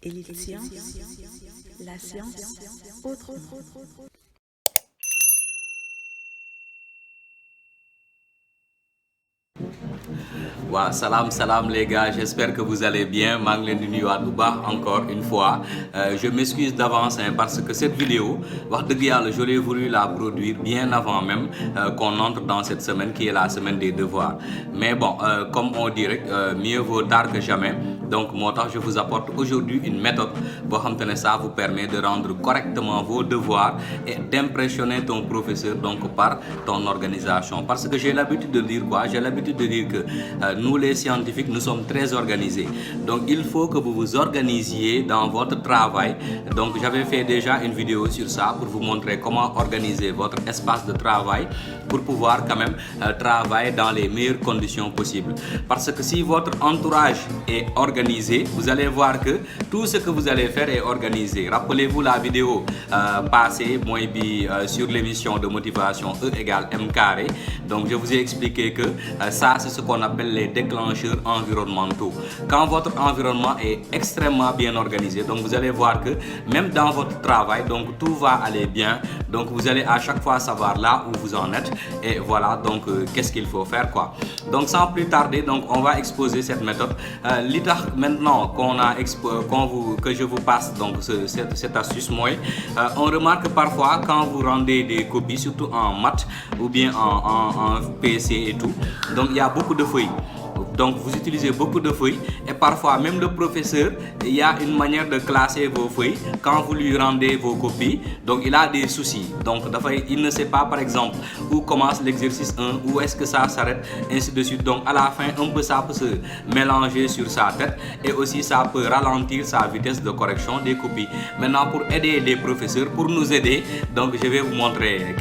Élite Science, la science autrement. Wa salam salam les gars, j'espère que vous allez bien. Maa ngi leen di nuyuwaat bu baax encore une fois. Je m'excuse d'avance parce que cette vidéo, wax dëgg yàlla, j'aurais voulu la produire bien avant même qu'on entre dans cette semaine qui est la semaine des devoirs. Mais bon, comme on dirait, mieux vaut tard que jamais. Donc moo tax je vous apporte aujourd'hui une méthode boo xam te ne ça vous permet de rendre correctement vos devoirs et d'impressionner ton professeur donc par ton organisation. Parce que j'ai l'habitude de dire quoi? J'ai l'habitude de dire que nous les scientifiques, nous sommes très organisés. Donc il faut que vous vous organisiez dans votre travail. Donc j'avais fait déjà une vidéo sur ça pour vous montrer comment organiser votre espace de travail pour pouvoir quand même travailler dans les meilleures conditions possibles. Parce que si votre entourage est organisé, vous allez voir que tout ce que vous allez faire est organisé. Rappelez-vous la vidéo passée, moi, sur l'émission de motivation E égale M carré. Donc je vous ai expliqué que ça c'est ce qu'on appelle les déclencheurs environnementaux. Quand votre environnement est extrêmement bien organisé, donc vous allez voir que même dans votre travail, donc tout va aller bien. Donc vous allez à chaque fois savoir là où vous en êtes et voilà donc qu'est-ce qu'il faut faire quoi. Donc sans plus tarder, donc on va exposer cette méthode. Li tax maintenant que je vous passe donc cette astuce moi, on remarque parfois quand vous rendez des copies, surtout en maths ou bien en PC et tout, donc il y a beaucoup de feuilles. Donc vous utilisez beaucoup de feuilles et parfois même le professeur, il y a une manière de classer vos feuilles quand vous lui rendez vos copies. Donc il a des soucis. Donc il ne sait pas par exemple où commence l'exercice 1, où est-ce que ça s'arrête, ainsi de suite. Donc à la fin, un peu ça peut se mélanger sur sa tête et aussi ça peut ralentir sa vitesse de correction des copies. Maintenant pour aider les professeurs, pour nous aider, donc je vais vous montrer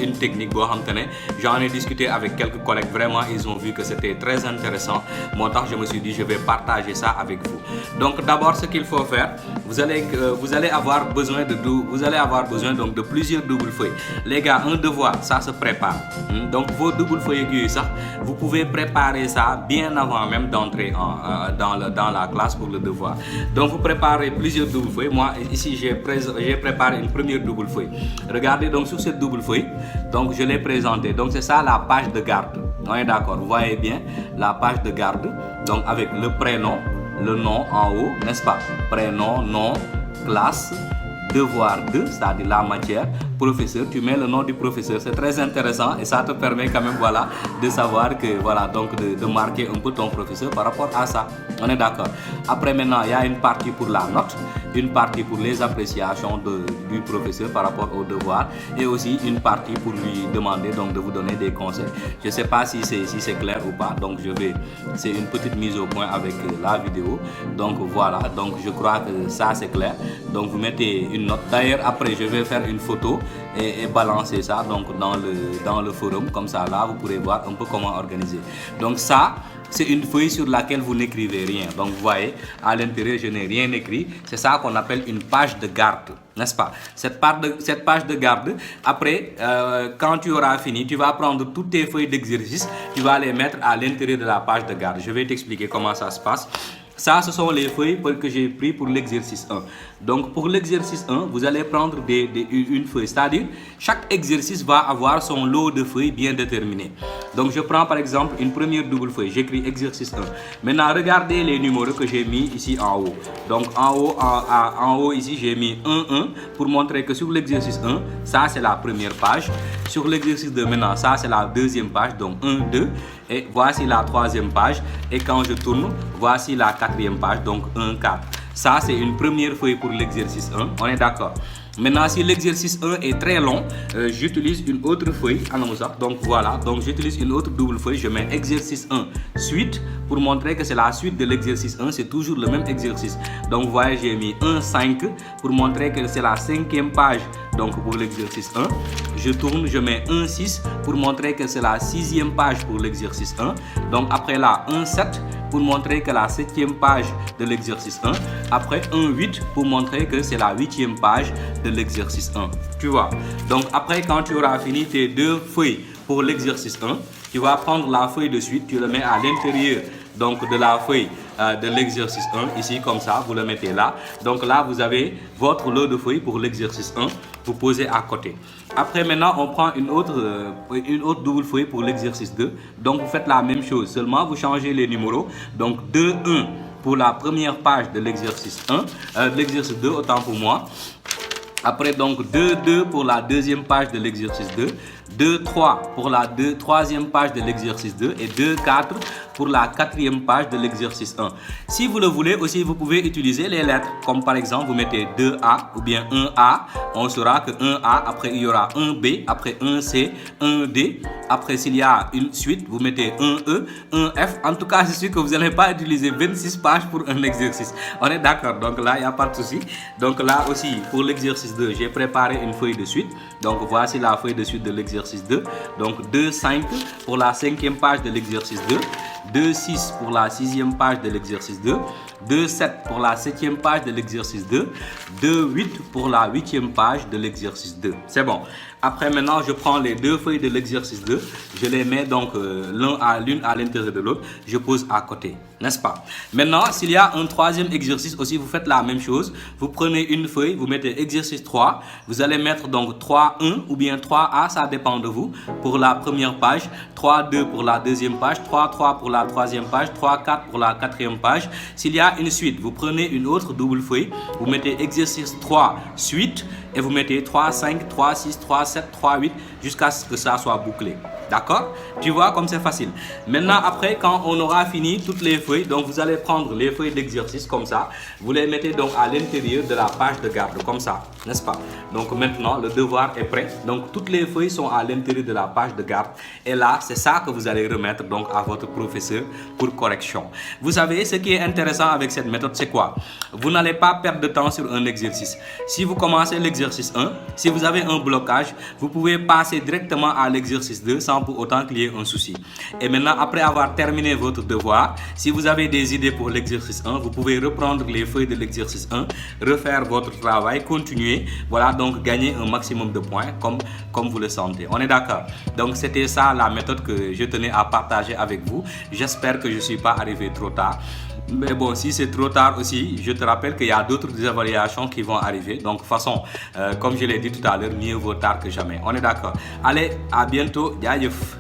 une technique. J'en ai discuté avec quelques collègues, vraiment ils ont vu que c'était très intéressant. Moi, je me suis dit je vais partager ça avec vous. Donc d'abord ce qu'il faut faire, vous allez avoir besoin donc de plusieurs doubles feuilles. Les gars, un devoir, ça se prépare. Donc vos doubles feuilles, ça, vous pouvez préparer ça bien avant même d'entrer dans la classe pour le devoir. Donc vous préparez plusieurs doubles feuilles. Moi ici j'ai préparé une première double feuille. Regardez donc sur cette double feuille, donc je l'ai présentée. Donc c'est ça la page de garde. On est d'accord, vous voyez bien la page de garde, donc avec le prénom, le nom en haut, n'est-ce pas? Prénom, nom, classe, devoir 2, c'est-à-dire la matière, professeur, tu mets le nom du professeur, c'est très intéressant et ça te permet quand même voilà de savoir que voilà donc de marquer un peu ton professeur par rapport à ça. On est d'accord. Après maintenant, il y a une partie pour la note, une partie pour les appréciations du professeur par rapport au devoir et aussi une partie pour lui demander donc de vous donner des conseils. Je ne sais pas si c'est clair ou pas, donc c'est une petite mise au point avec la vidéo. Donc voilà, donc je crois que ça c'est clair. Donc vous mettez une note. D'ailleurs après je vais faire une photo et balancer ça donc dans le forum, comme ça là vous pourrez voir un peu comment organiser. Donc ça c'est une feuille sur laquelle vous n'écrivez rien. Donc vous voyez, à l'intérieur, je n'ai rien écrit. C'est ça qu'on appelle une page de garde, n'est-ce pas? Cette page de garde, après, quand tu auras fini, tu vas prendre toutes tes feuilles d'exercice, tu vas les mettre à l'intérieur de la page de garde. Je vais t'expliquer comment ça se passe. Ça, ce sont les feuilles que j'ai pris pour l'exercice 1. Donc, pour l'exercice 1, vous allez prendre une feuille. C'est-à-dire, chaque exercice va avoir son lot de feuilles bien déterminé. Donc, je prends par exemple une première double feuille. J'écris exercice 1. Maintenant, regardez les numéros que j'ai mis ici en haut. Donc, en haut ici, j'ai mis 1 pour montrer que sur l'exercice 1, ça, c'est la première page. Sur l'exercice 2, maintenant, ça, c'est la deuxième page. Donc, 1, 2. Et voici la troisième page. Et quand je tourne, voici la quatrième page. Donc 1, 4. Ça, c'est une première feuille pour l'exercice 1. On est d'accord. Maintenant, si l'exercice 1 est très long, j'utilise une autre feuille. Donc voilà, donc j'utilise une autre double feuille. Je mets exercice 1 suite pour montrer que c'est la suite de l'exercice 1. C'est toujours le même exercice. Donc vous voyez, j'ai mis 1, 5 pour montrer que c'est la cinquième page. Donc pour l'exercice 1, je tourne, je mets 1, 6 pour montrer que c'est la sixième page pour l'exercice 1. Donc après là, 1, 7 pour montrer que la septième page de l'exercice 1. Après 1, 8 pour montrer que c'est la huitième page de l'exercice 1. Tu vois. Donc après, quand tu auras fini tes deux feuilles pour l'exercice 1, tu vas prendre la feuille de suite, tu le mets à l'intérieur donc de la feuille de l'exercice 1, ici comme ça, vous le mettez là. Donc là, vous avez votre lot de feuilles pour l'exercice 1, vous posez à côté. Après, maintenant, on prend une autre double feuille pour l'exercice 2. Donc, vous faites la même chose, seulement vous changez les numéros. Donc, 2, 1 pour la première page de l'exercice 1, l'exercice 2, autant pour moi. Après, donc, 2, 2 pour la deuxième page de l'exercice 2. 2, 3 pour la troisième page de l'exercice 2 et 2, 4 pour la quatrième page de l'exercice 1. Si vous le voulez aussi, vous pouvez utiliser les lettres. Comme par exemple, vous mettez 2A ou bien 1A. On saura que 1A, après il y aura 1B, après 1C, 1D. Après, s'il y a une suite, vous mettez 1E, 1F. En tout cas, je suis sûr que vous n'allez pas utiliser 26 pages pour un exercice. On est d'accord, donc là, il n'y a pas de souci. Donc là aussi, pour l'exercice 2, j'ai préparé une feuille de suite. Donc voici la feuille de suite de l'exercice 2. Donc 2, 5 pour la cinquième page de l'exercice 2. 2, 6 pour la sixième page de l'exercice 2. 2, 7 pour la septième page de l'exercice 2. 2, 8 pour la huitième page de l'exercice 2. C'est bon. Après, maintenant, je prends les deux feuilles de l'exercice 2. Je les mets donc l'une à l'intérieur de l'autre. Je pose à côté, n'est-ce pas? Maintenant, s'il y a un troisième exercice aussi, vous faites la même chose. Vous prenez une feuille, vous mettez exercice 3. Vous allez mettre donc 3, 1 ou bien 3A, ça dépend de vous. Pour la première page, 3, 2 pour la deuxième page, 3, 3 pour la troisième page, 3, 4 pour la quatrième page. S'il y a une suite, vous prenez une autre double feuille. Vous mettez exercice 3, suite. Et vous mettez 3, 5, 3, 6, 3, 7, 3, 8 jusqu'à ce que ça soit bouclé. D'accord? Tu vois comme c'est facile. Maintenant, après, quand on aura fini toutes les feuilles, donc vous allez prendre les feuilles d'exercice comme ça. Vous les mettez donc à l'intérieur de la page de garde, comme ça, n'est-ce pas? Donc maintenant, le devoir est prêt. Donc toutes les feuilles sont à l'intérieur de la page de garde. Et là, c'est ça que vous allez remettre donc à votre professeur pour correction. Vous savez, ce qui est intéressant avec cette méthode, c'est quoi? Vous n'allez pas perdre de temps sur un exercice. Si vous commencez l'exercice 1, si vous avez un blocage, vous pouvez passer directement à l'exercice 2 sans pour autant qu'il y ait un souci. Et maintenant, après avoir terminé votre devoir, si vous avez des idées pour l'exercice 1, vous pouvez reprendre les feuilles de l'exercice 1, refaire votre travail, continuer, voilà, donc gagner un maximum de points comme vous le sentez. On est d'accord? Donc c'était ça la méthode que je tenais à partager avec vous. J'espère que je ne suis pas arrivé trop tard. Mais bon, si c'est trop tard aussi, je te rappelle qu'il y a d'autres évaluations qui vont arriver. Donc, de toute façon, comme je l'ai dit tout à l'heure, mieux vaut tard que jamais. On est d'accord. Allez, à bientôt. Jaajëf.